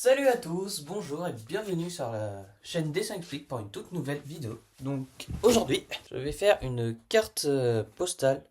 Salut à tous, bonjour et bienvenue sur la chaîne Dessin Explique pour une toute nouvelle vidéo. Donc aujourd'hui, je vais faire une carte postale,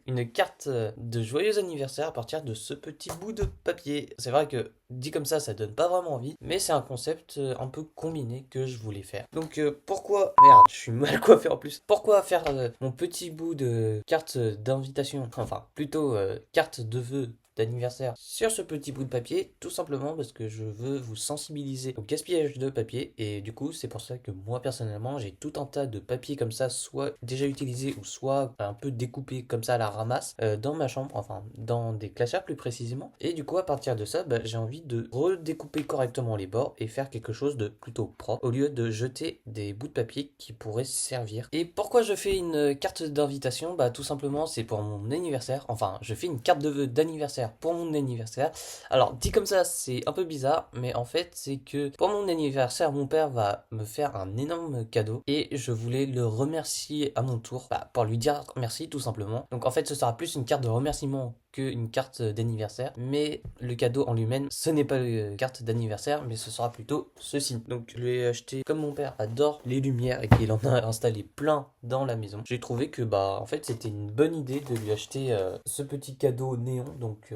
une carte de joyeux anniversaire à partir de ce petit bout de papier. C'est vrai que dit comme ça donne pas vraiment envie, mais c'est un concept un peu combiné que je voulais faire. Donc pourquoi... Merde, je suis mal coiffé en plus. Pourquoi faire mon petit bout de carte d'invitation, enfin plutôt carte de vœux d'anniversaire sur ce petit bout de papier, tout simplement parce que je veux vous sensibiliser au gaspillage de papier, et du coup c'est pour ça que moi personnellement j'ai tout un tas de papier comme ça, soit déjà utilisé ou soit un peu découpé comme ça à la ramasse dans ma chambre, enfin dans des classeurs plus précisément, et du coup à partir de ça j'ai envie de redécouper correctement les bords et faire quelque chose de plutôt propre au lieu de jeter des bouts de papier qui pourraient servir. Et pourquoi je fais une carte d'invitation? Tout simplement c'est pour mon anniversaire, enfin je fais une carte de vœux d'anniversaire pour mon anniversaire. Alors dit comme ça c'est un peu bizarre, mais en fait c'est que pour mon anniversaire mon père va me faire un énorme cadeau et je voulais le remercier à mon tour, pour lui dire merci tout simplement. Donc en fait ce sera plus une carte de remerciement qu'une carte d'anniversaire, mais le cadeau en lui-même ce n'est pas une carte d'anniversaire, mais ce sera plutôt ceci. Donc je l'ai acheté, comme mon père adore les lumières et qu'il en a installé plein dans la maison, j'ai trouvé que en fait c'était une bonne idée de lui acheter ce petit cadeau néon. Donc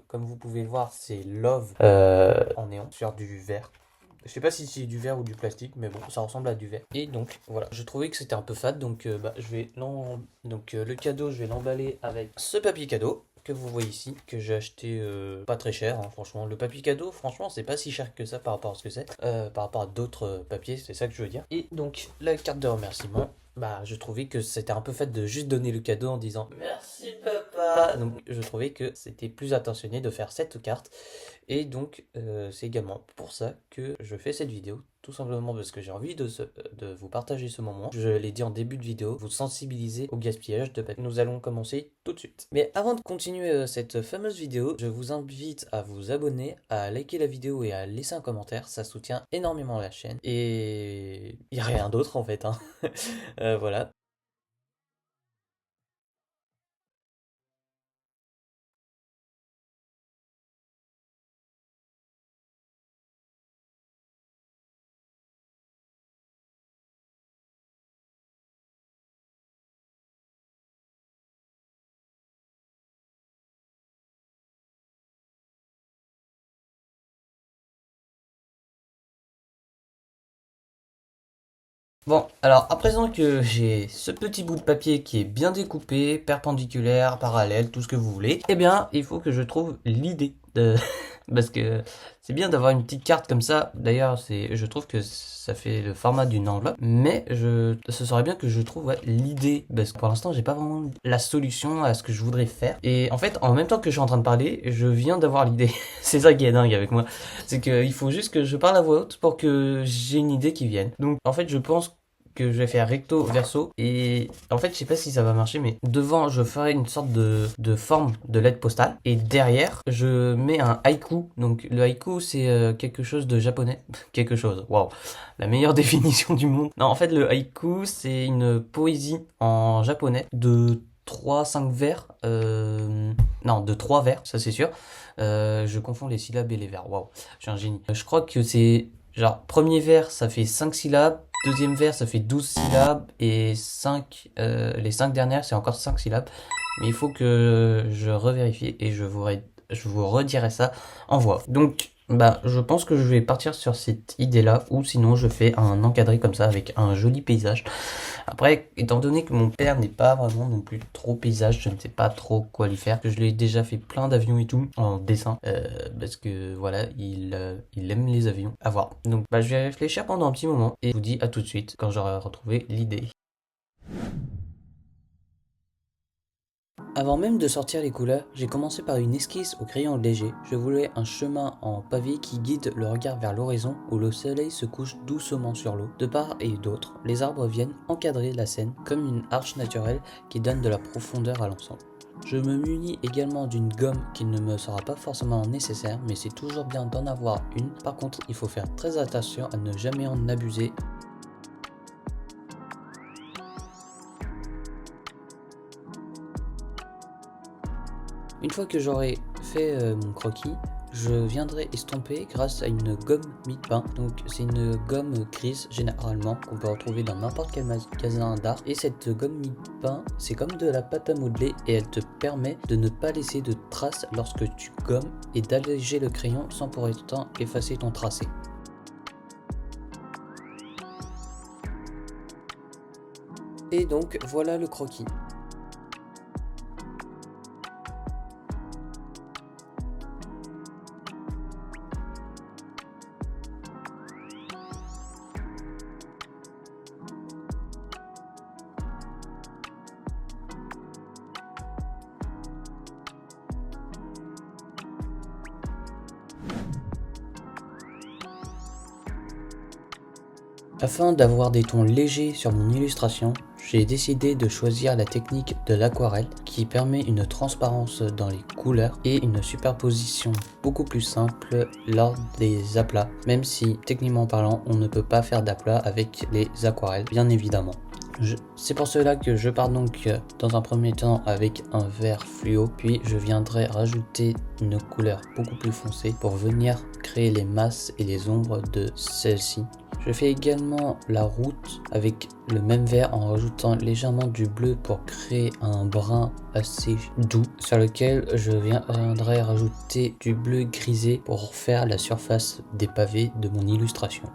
comme vous pouvez voir c'est Love en néon sur du verre. Je sais pas si c'est du verre ou du plastique, mais bon, ça ressemble à du verre. Et donc, voilà, je trouvais que c'était un peu fade, donc je vais le cadeau, je vais l'emballer avec ce papier cadeau que vous voyez ici, que j'ai acheté pas très cher, hein, franchement. Le papier cadeau, franchement, c'est pas si cher que ça par rapport à ce que c'est, par rapport à d'autres papiers, c'est ça que je veux dire. Et donc, la carte de remerciement, je trouvais que c'était un peu fait de juste donner le cadeau en disant merci papa. Donc, je trouvais que c'était plus attentionné de faire cette carte. Et donc, c'est également pour ça que je fais cette vidéo. Tout simplement parce que j'ai envie de vous partager ce moment. Je l'ai dit en début de vidéo, vous sensibiliser au gaspillage de papier. Nous allons commencer tout de suite. Mais avant de continuer cette fameuse vidéo, je vous invite à vous abonner, à liker la vidéo et à laisser un commentaire. Ça soutient énormément la chaîne. Et il n'y a rien d'autre en fait, hein. Voilà. Bon, alors à présent que j'ai ce petit bout de papier qui est bien découpé, perpendiculaire, parallèle, tout ce que vous voulez, eh bien, il faut que je trouve l'idée de... Parce que c'est bien d'avoir une petite carte comme ça. D'ailleurs, je trouve que ça fait le format d'une enveloppe. Mais ce serait bien que je trouve l'idée. Parce que pour l'instant, j'ai pas vraiment la solution à ce que je voudrais faire. Et en fait, en même temps que je suis en train de parler, je viens d'avoir l'idée. C'est ça qui est dingue avec moi. C'est qu'il faut juste que je parle à voix haute pour que j'ai une idée qui vienne. Donc, en fait, je pense que je vais faire recto verso, et en fait je sais pas si ça va marcher, mais devant je ferai une sorte de forme de lettre postale et derrière je mets un haïku. Donc le haïku c'est quelque chose de japonais. Quelque chose, waouh, la meilleure définition du monde. Non, en fait le haïku c'est une poésie en japonais de 3-5 vers, non de 3 vers, ça c'est sûr. Je confonds les syllabes et les vers, waouh, je suis un génie. Je crois que c'est genre premier vers ça fait 5 syllabes, deuxième vers ça fait 12 syllabes, et les 5 dernières c'est encore 5 syllabes. Mais il faut que je revérifie et je vous redirai ça en voix. Donc je pense que je vais partir sur cette idée là, ou sinon je fais un encadré comme ça avec un joli paysage. Après, étant donné que mon père n'est pas vraiment non plus trop paysage, je ne sais pas trop quoi lui faire. Je lui ai déjà fait plein d'avions et tout en dessin, parce que voilà, il aime les avions. À voir. Donc je vais réfléchir pendant un petit moment et je vous dis à tout de suite quand j'aurai retrouvé l'idée. Avant même de sortir les couleurs, j'ai commencé par une esquisse au crayon léger. Je voulais un chemin en pavé qui guide le regard vers l'horizon où le soleil se couche doucement sur l'eau. De part et d'autre, les arbres viennent encadrer la scène comme une arche naturelle qui donne de la profondeur à l'ensemble. Je me munis également d'une gomme qui ne me sera pas forcément nécessaire, mais c'est toujours bien d'en avoir une. Par contre, il faut faire très attention à ne jamais en abuser. Une fois que j'aurai fait mon croquis, je viendrai estomper grâce à une gomme mie-pain. Donc c'est une gomme grise généralement qu'on peut retrouver dans n'importe quel magasin d'art. Et cette gomme mie-pain, c'est comme de la pâte à modeler et elle te permet de ne pas laisser de traces lorsque tu gommes et d'alléger le crayon sans pour autant effacer ton tracé. Et donc voilà le croquis. Afin d'avoir des tons légers sur mon illustration, j'ai décidé de choisir la technique de l'aquarelle qui permet une transparence dans les couleurs et une superposition beaucoup plus simple lors des aplats, même si techniquement parlant on ne peut pas faire d'aplat avec les aquarelles bien évidemment. C'est pour cela que je pars donc dans un premier temps avec un vert fluo, puis je viendrai rajouter une couleur beaucoup plus foncée pour venir créer les masses et les ombres de celle-ci. Je fais également la route avec le même vert en rajoutant légèrement du bleu pour créer un brun assez doux sur lequel je viendrai rajouter du bleu grisé pour faire la surface des pavés de mon illustration.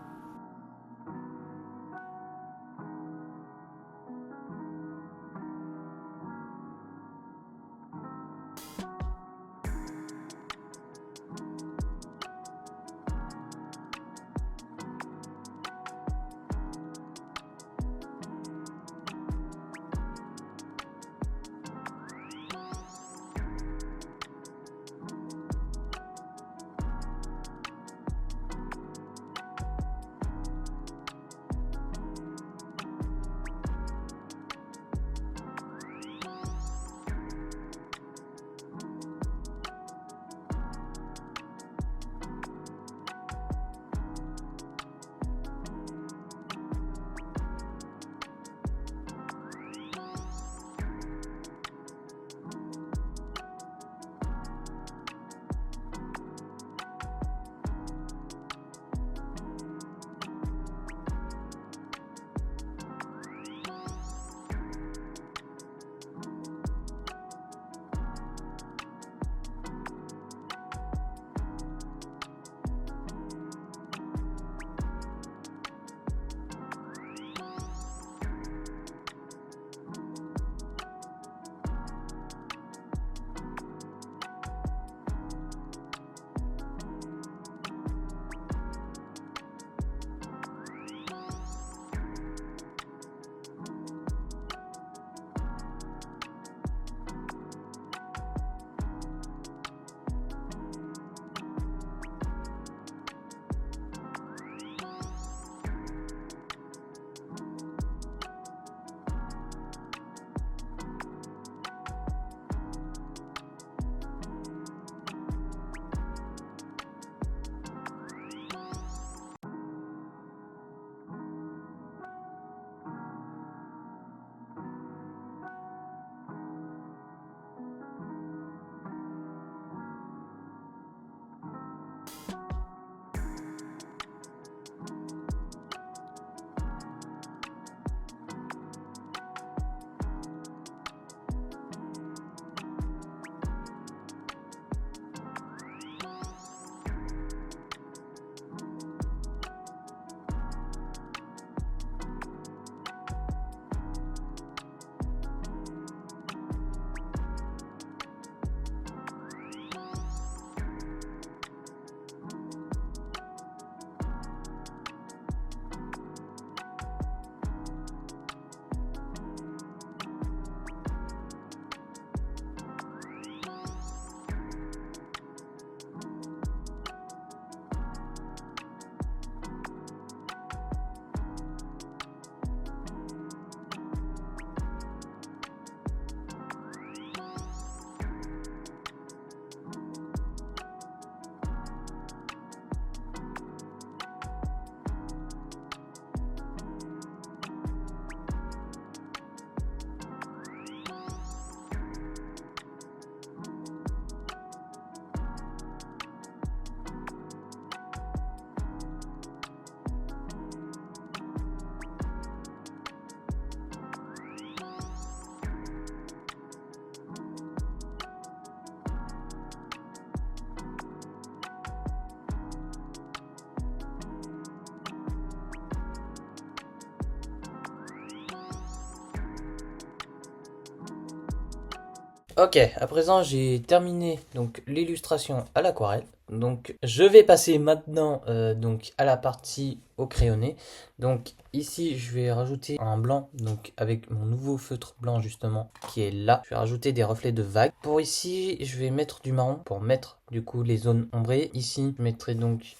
Ok, à présent j'ai terminé donc l'illustration à l'aquarelle. Donc je vais passer maintenant donc à la partie au crayonné. Donc ici je vais rajouter un blanc donc avec mon nouveau feutre blanc justement qui est là. Je vais rajouter des reflets de vagues. Pour ici je vais mettre du marron pour mettre du coup les zones ombrées. Ici je mettrai donc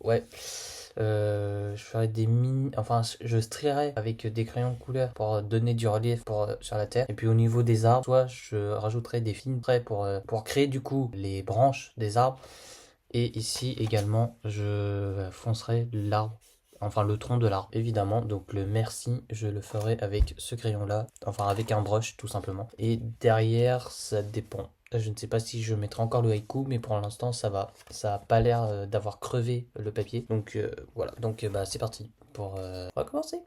ouais. Je ferai des mini, enfin je strierai avec des crayons de couleur pour donner du relief sur la terre. Et puis au niveau des arbres, soit je rajouterai des fines traits pour créer du coup les branches des arbres. Et ici également je foncerai l'arbre, enfin le tronc de l'arbre évidemment. Donc le merci je le ferai avec ce crayon là, enfin avec un brush tout simplement. Et derrière ça dépend. Je ne sais pas si je mettrai encore le haïku, mais pour l'instant ça va. Ça a pas l'air d'avoir crevé le papier. Donc voilà, donc bah, c'est parti pour recommencer.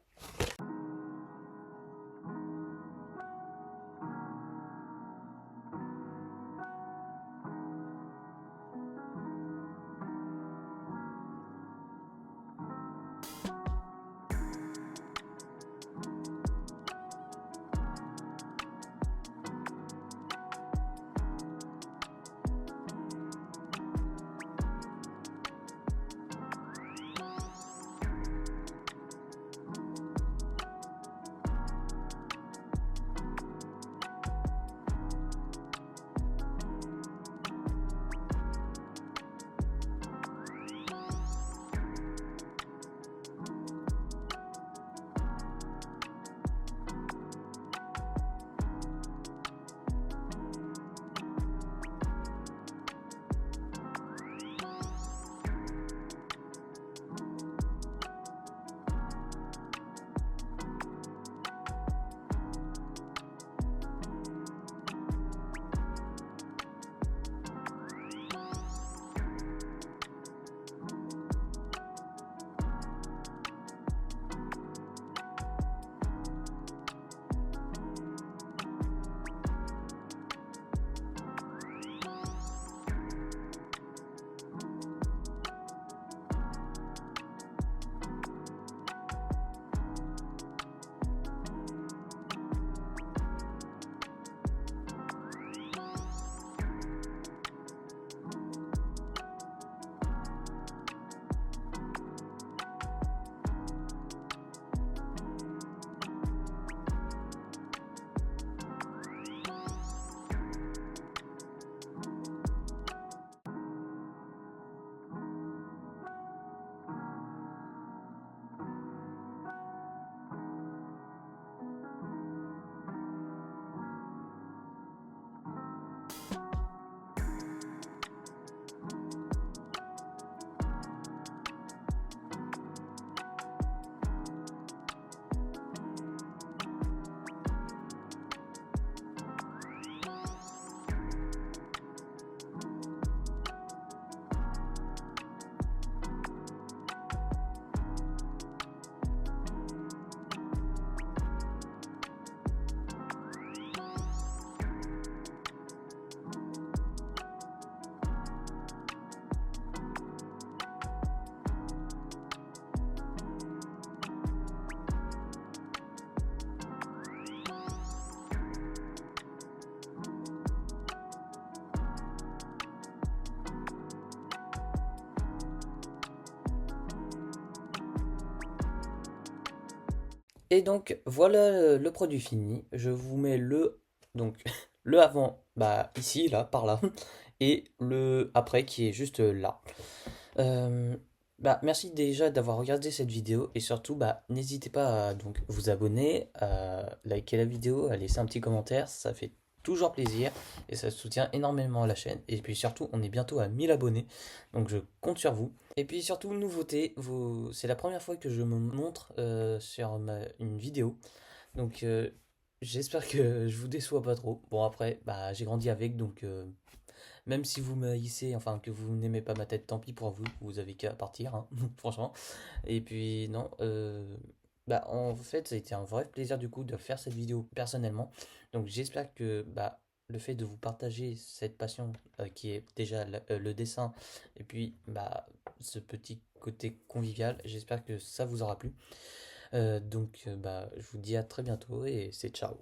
Et donc voilà le produit fini. Je vous mets donc le avant bah ici là par là et le après qui est juste là. Euh, Bah merci déjà d'avoir regardé cette vidéo et surtout bah n'hésitez pas à donc vous abonner, à liker la vidéo, à laisser un petit commentaire, ça fait toujours plaisir et ça soutient énormément la chaîne. Et puis surtout on est bientôt à 1000 abonnés donc je compte sur vous. Et puis surtout, nouveauté, c'est la première fois que je me montre sur une vidéo. Donc j'espère que je vous déçois pas trop. Bon après, bah, j'ai grandi avec, donc même si vous me haïssez, enfin que vous n'aimez pas ma tête, tant pis pour vous, vous avez qu'à partir, hein, franchement. Et puis non, bah, en fait ça a été un vrai plaisir du coup de faire cette vidéo personnellement. Donc j'espère que bah, le fait de vous partager cette passion qui est déjà le dessin et puis bah, ce petit côté convivial, j'espère que ça vous aura plu. Donc bah, je vous dis à très bientôt et c'est ciao.